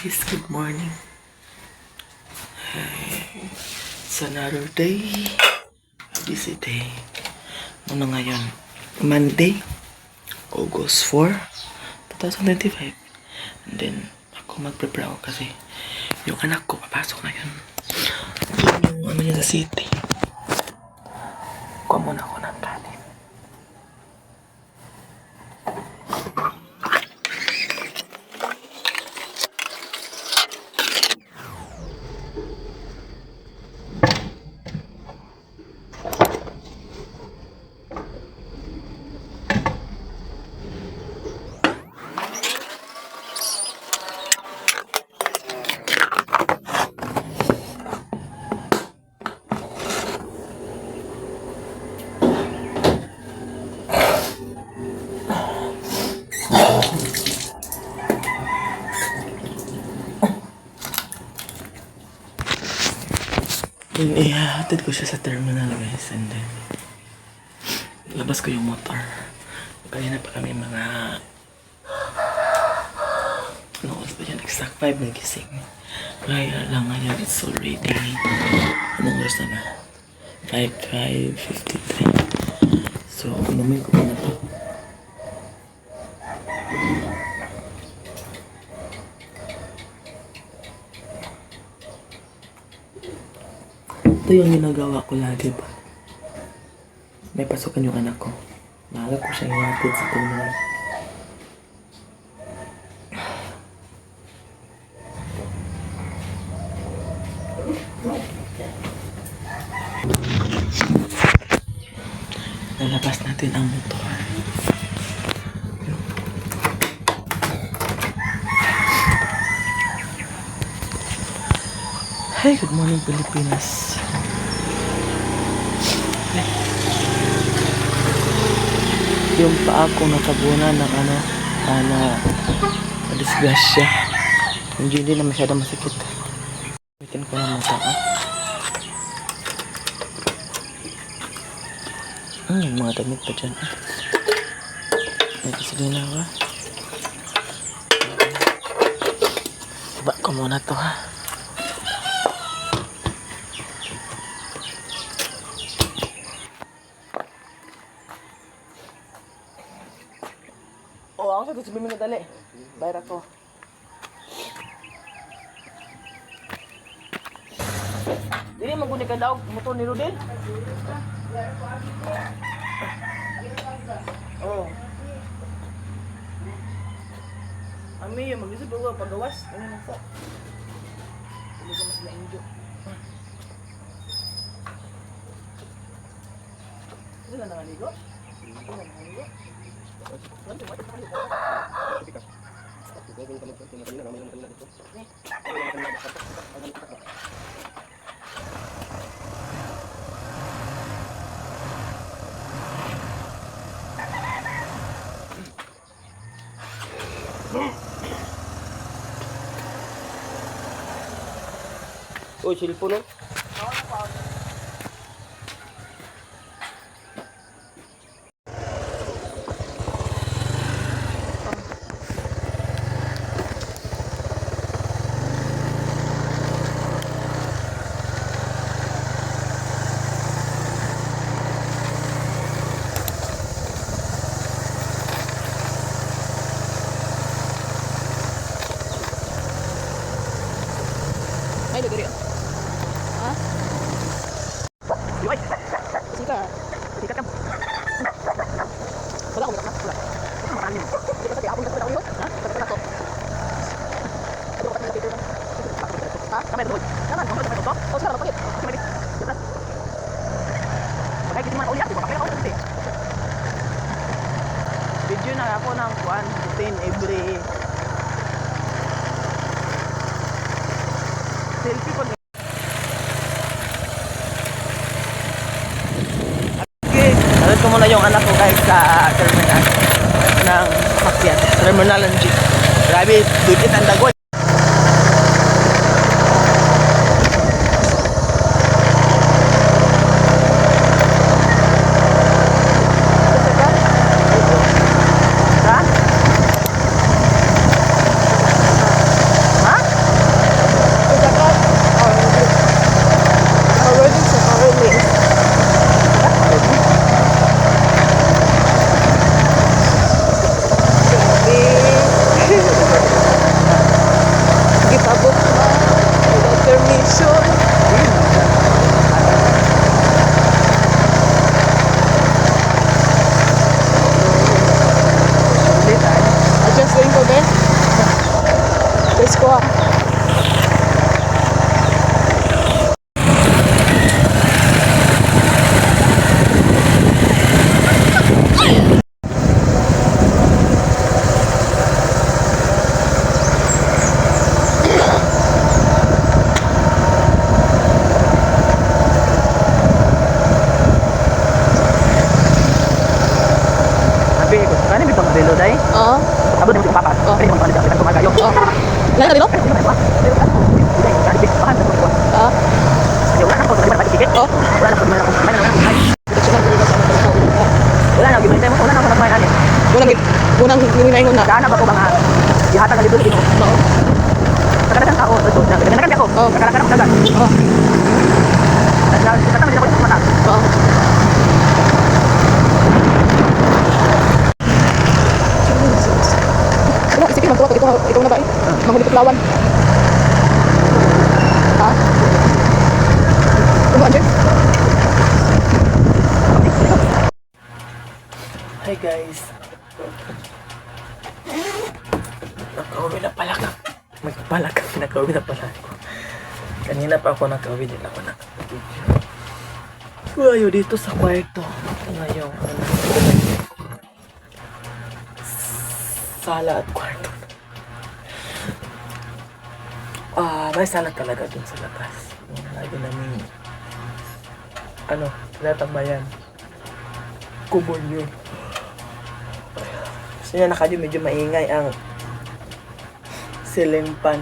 guys, good morning. It's another day, a busy day. Ano ngayon? Monday, August 4, 2025. And then, ako mag-prepare ako kasi yung anak ko papasok na yun. Yung ano niya sa city. Kuha muna ako ng kanin. Then, ihahatid ko siya sa terminal, guys. And then, labas ko yung motor. Kanina pa kami mga... Ano oras ba yan? Exact 5 nagising. Kaya lang ngayon, it's already... Anong oras na ba? 5:53. So, inumin ko muna to. Ito yung ginagawa ko lagi ba? May pasukan yung anak ko. Maaga ko siya ihatid sa terminal. Lalabas natin ang motor. Hey, good morning Pilipinas. Yung paa ko natabunan ng na disgrasya. Hindi na masyadong masakit. Bitin ko ng mata. Yung mga damit pa dyan. May kasilina ba? Iba ko muna to ha. Ako sa 2 minutes dali. Bayar ako. Dili maguni ka daw motor ni Rodel. Oh. Ami yung mag-isip ko pagawas. Ano na sa? Hindi ko mas na-enjoy. Sila nakaligo? Sila nakaligo? Oh, cellphone no? Ay, lagari. Ha? Yoy! Sika. Sika ka. Wala akong na. Wala. Marami. Sika sa tiapon ka pa daw yun. Ha? Sika na to. Ito ka pa ng ha? Kamay ito. Kaman, kamay ito. O, sika na magpagit. Kamay ito. Bakay kasi man ulit. Bakay ako kasi. Video na ako ng 1:15 every selfie ko. Okay, nalit ko muna yung anak ko guys sa terminal ng sasakyan. Terminal ng jeep. Grabe, dudit ang dagoy. Ha? Oh, wala na pagmana ko. Wala na. Ay, wala na gimay mo. Wala na ako nagmay ani. Unang hingingon na. Kana ba ko mga ihata ka dito dito. Oo. Kadang tao, ito na. Kadang ako. Oh, kadang ako dagat. Oh. Kita man ako mata. Oo. Wala, sige man ko ito na ba eh? Manghuli ko lawan. Ha? Ano ba, Hi guys. Nakauwi na pala ka. Nakauwi na pala ako. Kanina pa ako nakauwi din ako na. Ayaw dito sa kwarto. Ito na yung sala at kwarto. May sala talaga dun sa labas. Lagi namin tinatambayan. Kubon yun. So yun, medyo maingay ang ceiling fan.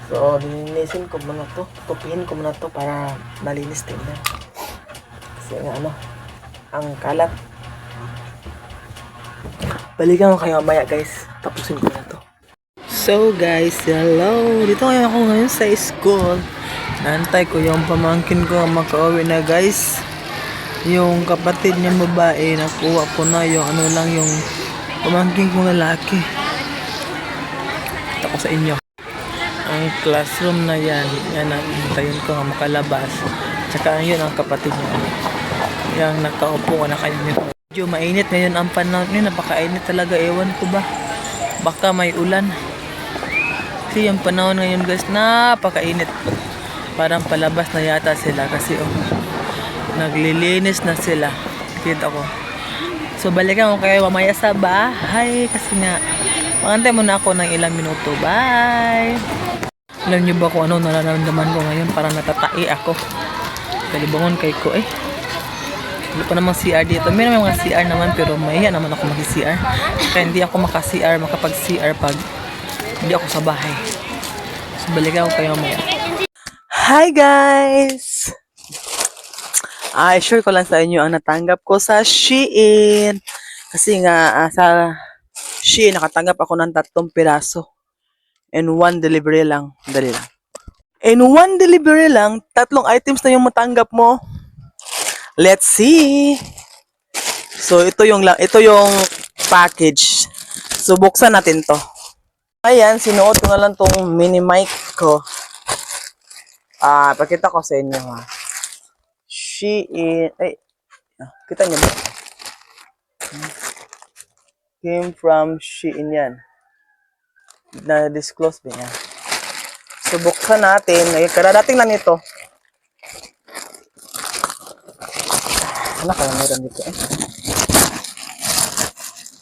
So, linisin ko muna to. Tupihin ko muna to para malinis tingnan. Kasi nga ang kalat. Balikan ko kayo mamaya guys. Tapusin ko na to. So guys, hello. Dito ngayon ako ngayon sa school. Naantay ko yung pamangkin ko makauwi na guys. Yung kapatid niya babae, nakuha ko na yung yung pamangkin kong lalaki. Ito ko sa inyo. Ang classroom na yan nahintayin ko nga makalabas. Tsaka yun ang kapatid niya. Yung nakaupo na kayo niyo. Medyo mainit ngayon ang panahon. Napakainit talaga. Ewan ko ba. Baka may ulan. Kasi yung panahon ngayon guys, napakainit. Parang palabas na yata sila. Kasi naglilinis na sila. Kita ko. So balikan ko kayo mamaya sa bahay. Kasi nga, magantay muna ako ng ilang minuto. Bye! Alam niyo ba kung ano nararamdaman ko ngayon? Parang natatai ako. Kalibangon kay ko eh. Hindi pa namang CR dito. May naman mga CR naman pero mahiya naman ako mag-CR. Kaya hindi ako makapag-CR pag hindi ako sa bahay. So balikan ko kayo mamaya. Hi guys! Share ko lang sa inyo ang natanggap ko sa Shein. Kasi nga sa Shein nakatanggap ako ng 3 piraso. And 1 delivery lang. Dali lang. And 1 delivery lang, 3 items na yung matanggap mo. Let's see. So ito yung package. So buksan natin to. Ayan, sinuot ko na lang tong mini mic ko. Pakita ko sa inyo ha. Shein, kita niyo ba? Came from Shein yan. Na-disclose ba yan? So, buksan natin. Ngayon, karadating lang ito. Ano kaya meron dito eh?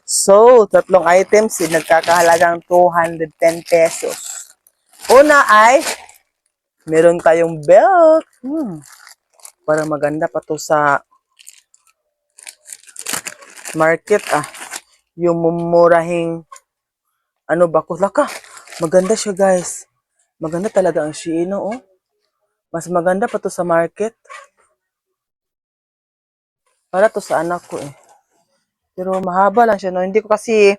So, 3 items. Nagkakahalagang 210 pesos. Una ay, meron tayong belt. Parang maganda pa to sa market Yung mumurahing bakulaka. Maganda siya guys. Maganda talaga ang Shein, oh. Mas maganda pa to sa market. Para to sa anak ko eh. Pero mahaba lang siya, no. Hindi ko kasi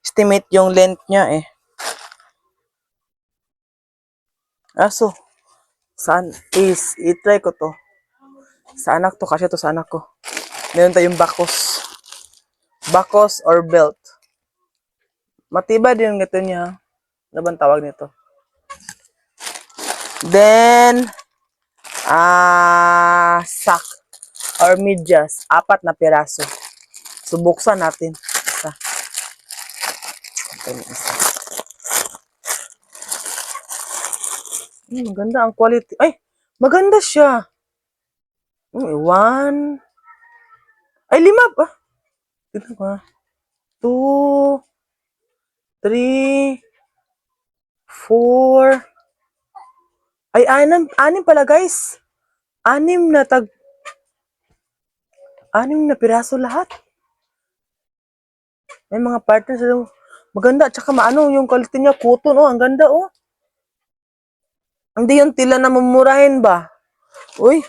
estimate yung length niya eh. So, i-try ko to. Sa anak to, kasi to sa anak ko. Meron tayong bakos. Bakos or belt. Matibay din yung gato niya. Ano bang tawag nito? Then, sack or medyas. 4 na piraso. So, buksan natin. Isa. Maganda ang quality. Ay, maganda siya. 1. Ay, 5 ba? Tignan ko 2, 3, 4. Ay, 6 pala guys. 6 na piraso lahat. May mga partners. Maganda. Tsaka yung quality niya. Cotton, ang ganda, oh. Hindi yung tila na mamurahin ba? Uy,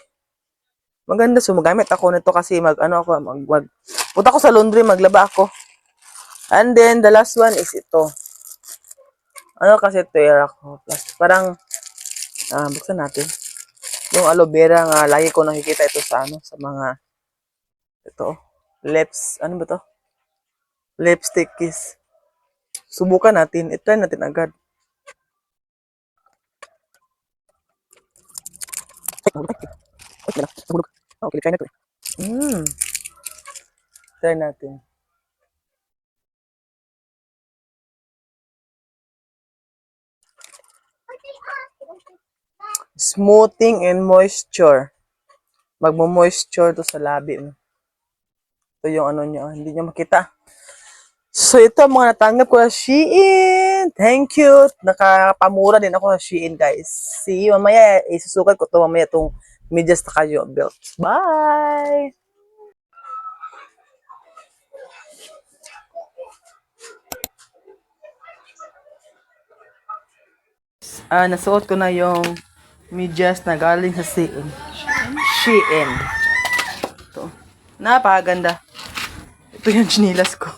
maganda. So, magamit ako nito kasi punta ko sa laundry, maglaba ako. And then, the last one is ito. Ano kasi ito, ko. Plus, parang, buksan natin. Yung aloe vera nga, lagi ko nakikita ito sa sa mga, ito, ano ba to? Lipstick kiss. Subukan natin. I-try natin agad. Okay, try na to. Try natin. Smoothing and moisture. Magmo-moisture to sa labi mo. Ito yung ano niya, hindi niya makita. So ito mga natanggap ko sa Shein. Thank you. Nakapamura din ako sa Shein, guys. See you mamaya. Isusukat ko to mamaya itong medyas na kayo belt. Bye! Nasuot ko na yung medyas na galing sa Shein. Shein. Ito. Napakaganda. Ito yung chinilas ko.